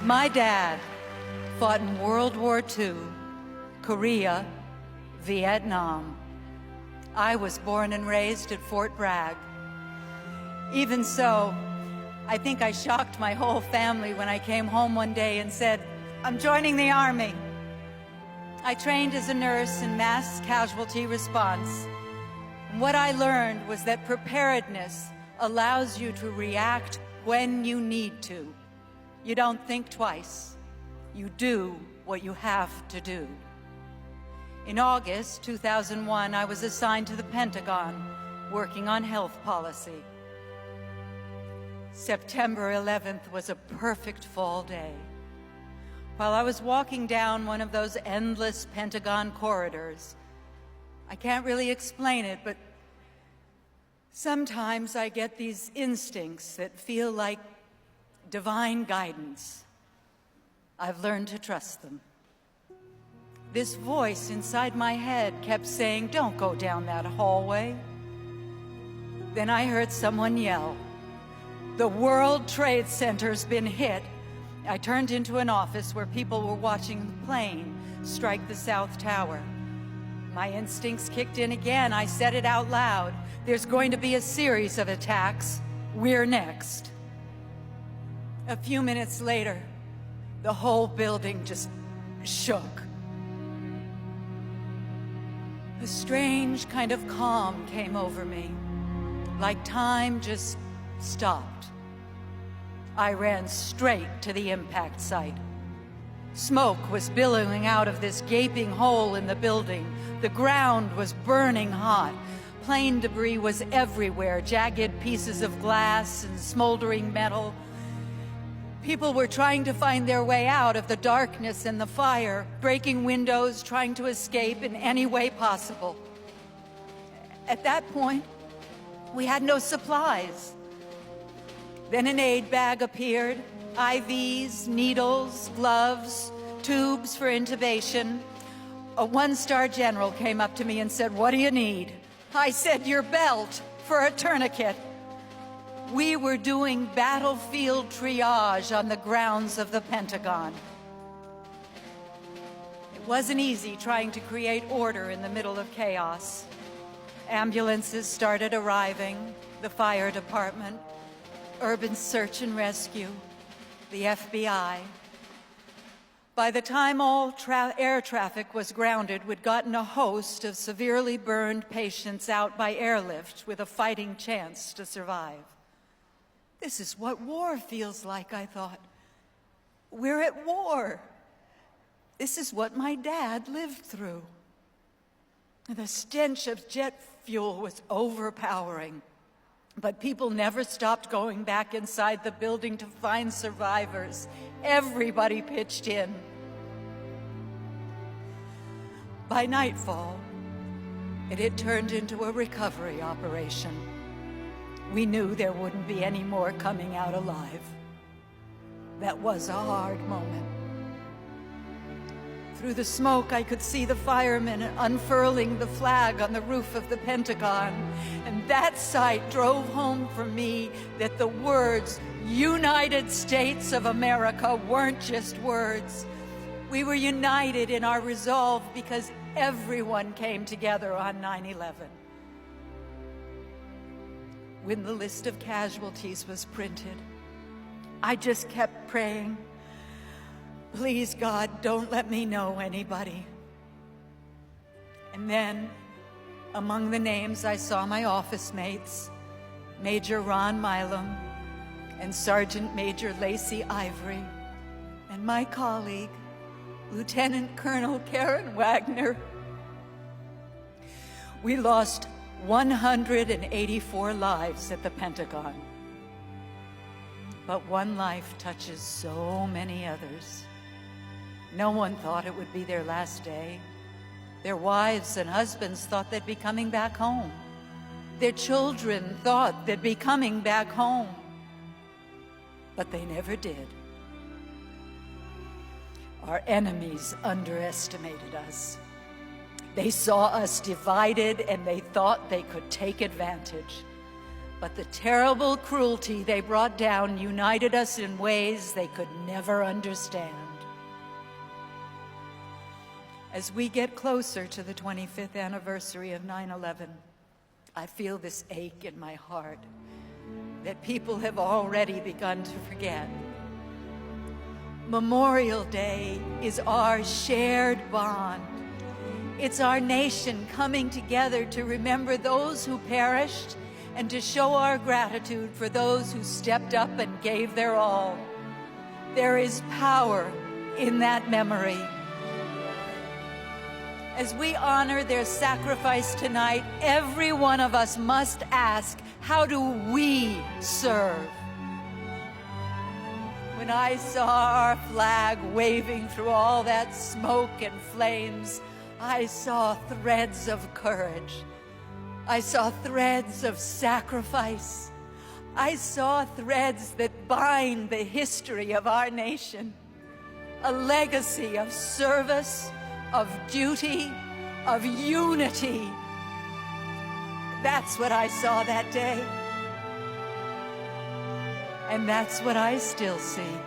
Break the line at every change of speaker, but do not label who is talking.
My dad fought in World War II, Korea, Vietnam. I was born and raised at Fort Bragg. Even so, I think I shocked my whole family when I came home one day and said, "I'm joining the Army." I trained as a nurse in mass casualty response. And what I learned was that preparedness allows you to react when you need to. You don't think twice. You do what you have to do. In August 2001, I was assigned to the Pentagon, working on health policy. September 11th was a perfect fall day. While I was walking down one of those endless Pentagon corridors, I can't really explain it, but sometimes I get these instincts that feel like divine guidance. I've learned to trust them. This voice inside my head kept saying, "Don't go down that hallway." Then I heard someone yell, "The World Trade Center's been hit." I turned into an office where people were watching the plane strike the South Tower. My instincts kicked in again. I said it out loud. There's going to be a series of attacks. We're next. A few minutes later, the whole building just shook. A strange kind of calm came over me, like time just stopped. I ran straight to the impact site. Smoke was billowing out of this gaping hole in the building. The ground was burning hot. Plane debris was everywhere, jagged pieces of glass and smoldering metal. People were trying to find their way out of the darkness and the fire, breaking windows, trying to escape in any way possible. At that point, we had no supplies. Then an aid bag appeared, IVs, needles, gloves, tubes for intubation. A one-star general came up to me and said, "What do you need?" I said, "Your belt for a tourniquet." We were doing battlefield triage on the grounds of the Pentagon. It wasn't easy trying to create order in the middle of chaos. Ambulances started arriving, the fire department, urban search and rescue, the FBI. By the time all air traffic was grounded, we'd gotten a host of severely burned patients out by airlift with a fighting chance to survive. This is what war feels like, I thought. We're at war. This is what my dad lived through. The stench of jet fuel was overpowering, but people never stopped going back inside the building to find survivors. Everybody pitched in. By nightfall, it had turned into a recovery operation. We knew there wouldn't be any more coming out alive. That was a hard moment. Through the smoke, I could see the firemen unfurling the flag on the roof of the Pentagon, and that sight drove home for me that the words United States of America weren't just words. We were united in our resolve because everyone came together on 9/11. When the list of casualties was printed, I just kept praying, "Please, God, don't let me know anybody." And then, among the names, I saw my office mates, Major Ron Milam and Sergeant Major Lacey Ivory, and my colleague, Lieutenant Colonel Karen Wagner. We lost 184 lives at the Pentagon. But one life touches so many others. No one thought it would be their last day. Their wives and husbands thought they'd be coming back home. Their children thought they'd be coming back home. But they never did. Our enemies underestimated us. They saw us divided and they thought they could take advantage. But the terrible cruelty they brought down united us in ways they could never understand. As we get closer to the 25th anniversary of 9/11, I feel this ache in my heart that people have already begun to forget. Memorial Day is our shared bond. It's our nation coming together to remember those who perished and to show our gratitude for those who stepped up and gave their all. There is power in that memory. As we honor their sacrifice tonight, every one of us must ask, how do we serve? When I saw our flag waving through all that smoke and flames, I saw threads of courage. I saw threads of sacrifice. I saw threads that bind the history of our nation, a legacy of service, of duty, of unity. That's what I saw that day. And that's what I still see.